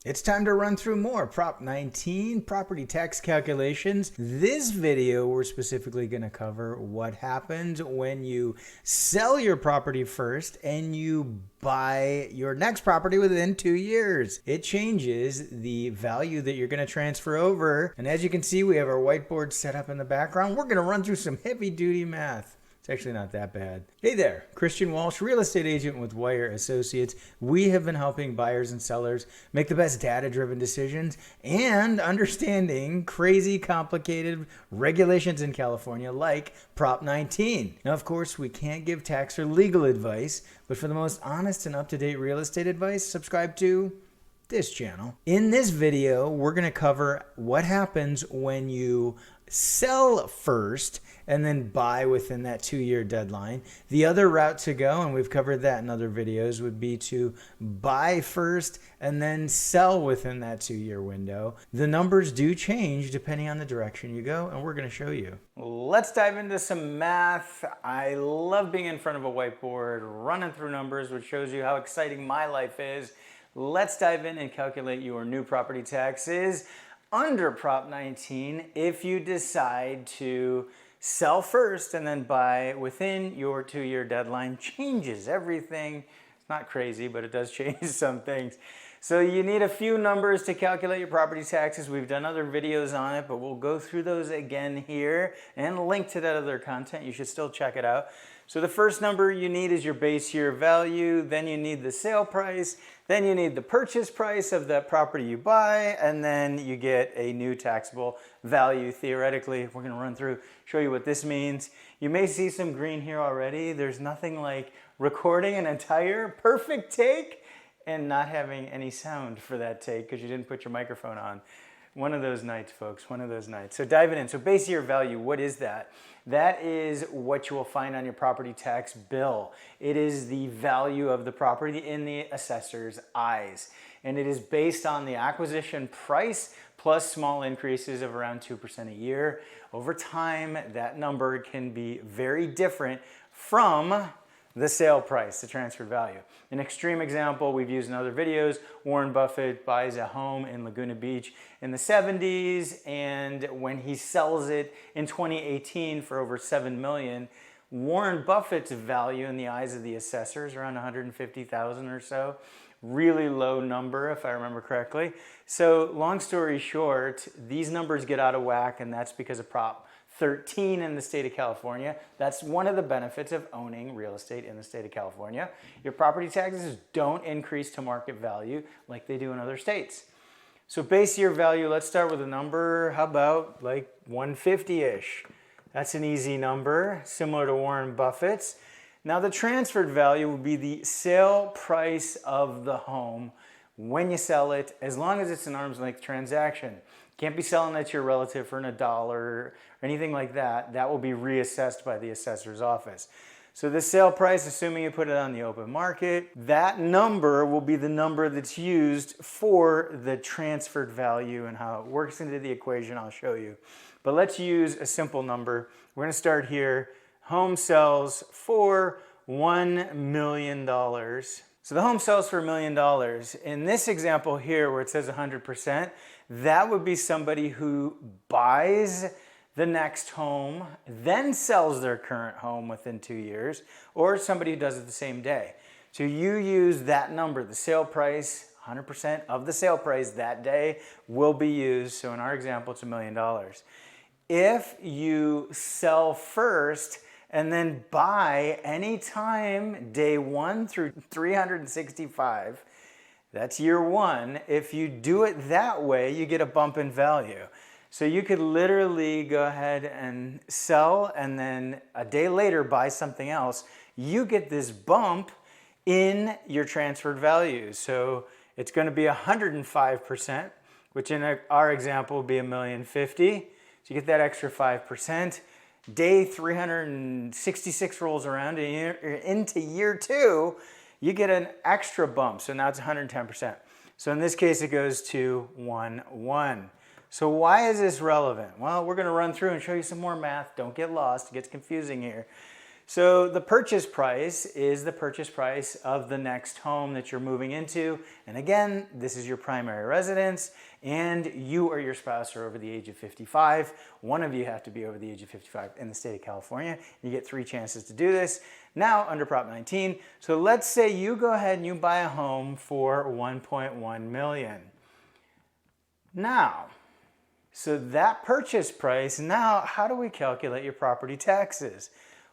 It's time to run through more Prop 19 property tax calculations. This video, we're specifically going to cover what happens when you sell your property first and you buy your next property within 2 years. It changes the value that you're going to transfer over. And as you can see, we have our whiteboard set up in the background. We're going to run through some heavy duty math. It's actually not that bad. Hey there, Christian Walsh, real estate agent with Wire Associates. We have been helping buyers and sellers make the best data-driven decisions and understanding crazy, complicated regulations in California like Prop 19. Now, of course, we can't give tax or legal advice, but for the most honest and up-to-date real estate advice, subscribe to this channel. In this video, we're going to cover what happens when you sell first and then buy within that 2-year deadline. The other route to go, and we've covered that in other videos, would be to buy first and then sell within that 2-year window. The numbers do change depending on the direction you go, and we're going to show you. Let's dive into some math. I love being in front of a whiteboard, running through numbers, which shows you how exciting my life is. Let's dive in and calculate your new property taxes under Prop 19 if you decide to sell first and then buy within your 2-year deadline. Changes everything. It's not crazy, but it does change some things. So you need a few numbers to calculate your property taxes. We've done other videos on it, but we'll go through those again here and link to that other content. You should still check it out. So the first number you need is your base year value, then you need the sale price, then you need the purchase price of that property you buy, and then you get a new taxable value theoretically. We're going to run through, show you what this means. You may see some green here already. There's nothing like recording an entire perfect take and not having any sound for that take because you didn't put your microphone on. One of those nights, folks, one of those nights. So diving in. So base year value, what is that? That is what you will find on your property tax bill. It is the value of the property in the assessor's eyes. And it is based on the acquisition price plus small increases of around 2% a year. Over time, that number can be very different from the sale price, the transferred value. An extreme example we've used in other videos, Warren Buffett buys a home in Laguna Beach in the 70s, and when he sells it in 2018 for over $7 million, Warren Buffett's value in the eyes of the assessors around $150,000 or so. Really low number, if I remember correctly. So long story short, these numbers get out of whack, and that's because of Prop 13 in the state of California. That's one of the benefits of owning real estate in the state of California. Your property taxes don't increase to market value like they do in other states. So base year value, let's start with a number, how about like 150-ish? That's an easy number, similar to Warren Buffett's. Now the transferred value will be the sale price of the home when you sell it, as long as it's an arm's length transaction. Can't be selling that to your relative for $1 or anything like that. That will be reassessed by the assessor's office. So the sale price, assuming you put it on the open market, that number will be the number that's used for the transferred value, and how it works into the equation I'll show you. But let's use a simple number. We're going to start here. Home sells for $1 million. So the home sells for $1 million. In this example here where it says 100%, that would be somebody who buys the next home, then sells their current home within 2 years, or somebody who does it the same day. So you use that number, the sale price, 100% of the sale price that day will be used. So in our example, it's $1 million. If you sell first and then buy anytime day 1 through 365, that's year 1. If you do it that way, you get a bump in value. So you could literally go ahead and sell and then a day later buy something else. You get this bump in your transferred value. So it's going to be 105%, which in our example would be $1,050,000. So you get that extra 5%. Day 366 rolls around and into year 2, you get an extra bump. So now it's 110%. So in this case, it goes to 1-1. So why is this relevant? Well, we're going to run through and show you some more math. Don't get lost. It gets confusing here. So the purchase price is the purchase price of the next home that you're moving into. And again, this is your primary residence, and you or your spouse are over the age of 55. One of you have to be over the age of 55 in the state of California. You get 3 chances to do this. Now under Prop 19, so let's say you go ahead and you buy a home for $1.1 million. Now, so that purchase price, now how do we calculate your property taxes?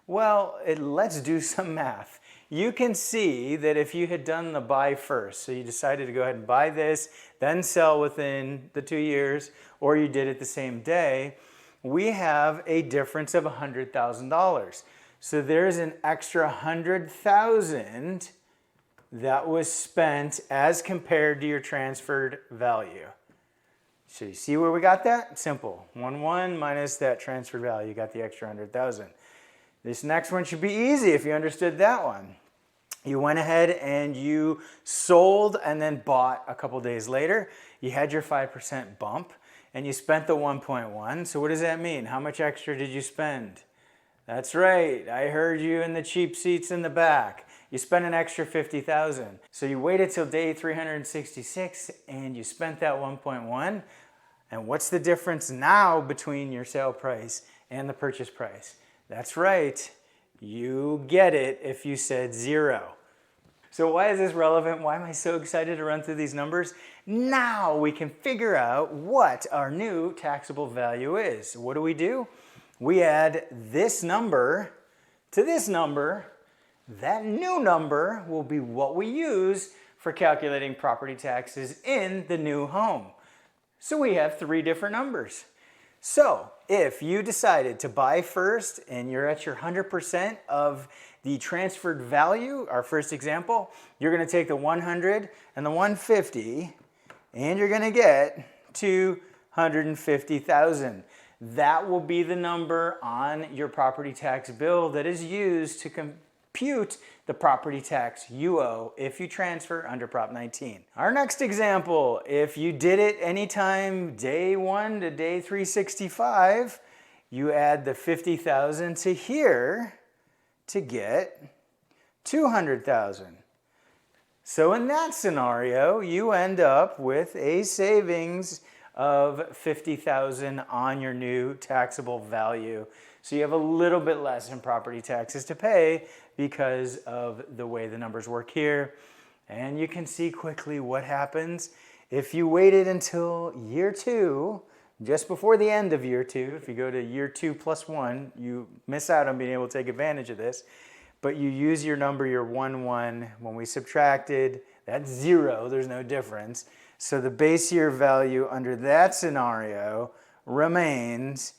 Well, let's do some math. You can see that if you had done the buy first, so you decided to go ahead and buy this, then sell within the 2 years, or you did it the same day, we have a difference of $100,000. So there's an extra $100,000 that was spent as compared to your transferred value. So you see where we got that? Simple. 1 minus that transferred value, you got the extra $100,000. This next one should be easy if you understood that one. You went ahead and you sold and then bought a couple days later. You had your 5% bump and you spent the 1.1. So what does that mean? How much extra did you spend? That's right. I heard you in the cheap seats in the back. You spent an extra $50,000. So you waited till day 366 and you spent that 1.1. And what's the difference now between your sale price and the purchase price? That's right, you get it if you said 0. So why is this relevant? Why am I so excited to run through these numbers? Now we can figure out what our new taxable value is. What do? We add this number to this number. That new number will be what we use for calculating property taxes in the new home. So we have 3 different numbers. So if you decided to buy first and you're at your 100% of the transferred value, our first example, you're going to take the 100 and the 150 and you're going to get $250,000. That will be the number on your property tax bill that is used to compute the property tax you owe if you transfer under Prop 19. Our next example, if you did it anytime day 1 to day 365, you add the $50,000 to here to get $200,000. So in that scenario, you end up with a savings of $50,000 on your new taxable value. So you have a little bit less in property taxes to pay because of the way the numbers work here. And you can see quickly what happens if you waited until year 2, just before the end of year 2. If you go to year 2 plus 1, you miss out on being able to take advantage of this. But you use your number, your 1, when we subtracted, that's 0, there's no difference. So the base year value under that scenario remains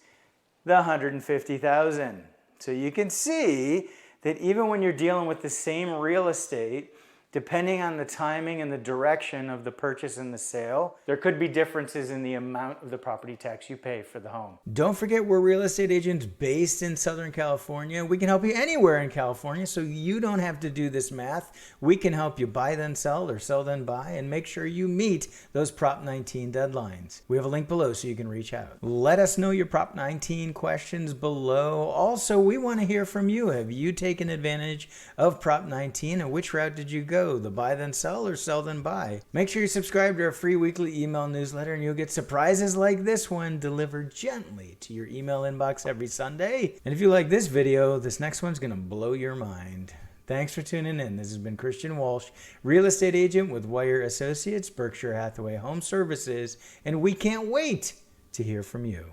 the $150,000. So you can see that even when you're dealing with the same real estate, depending on the timing and the direction of the purchase and the sale, there could be differences in the amount of the property tax you pay for the home. Don't forget, we're real estate agents based in Southern California. We can help you anywhere in California, so you don't have to do this math. We can help you buy then sell or sell then buy and make sure you meet those Prop 19 deadlines. We have a link below so you can reach out. Let us know your Prop 19 questions below. Also, we want to hear from you. Have you taken advantage of Prop 19 and which route did you go? The buy then sell or sell then buy? Make sure you subscribe to our free weekly email newsletter and you'll get surprises like this one delivered gently to your email inbox every Sunday. And if you like this video, this next one's going to blow your mind. Thanks for tuning in. This has been Christian Walsh, real estate agent with Wire Associates, Berkshire Hathaway Home Services, and we can't wait to hear from you.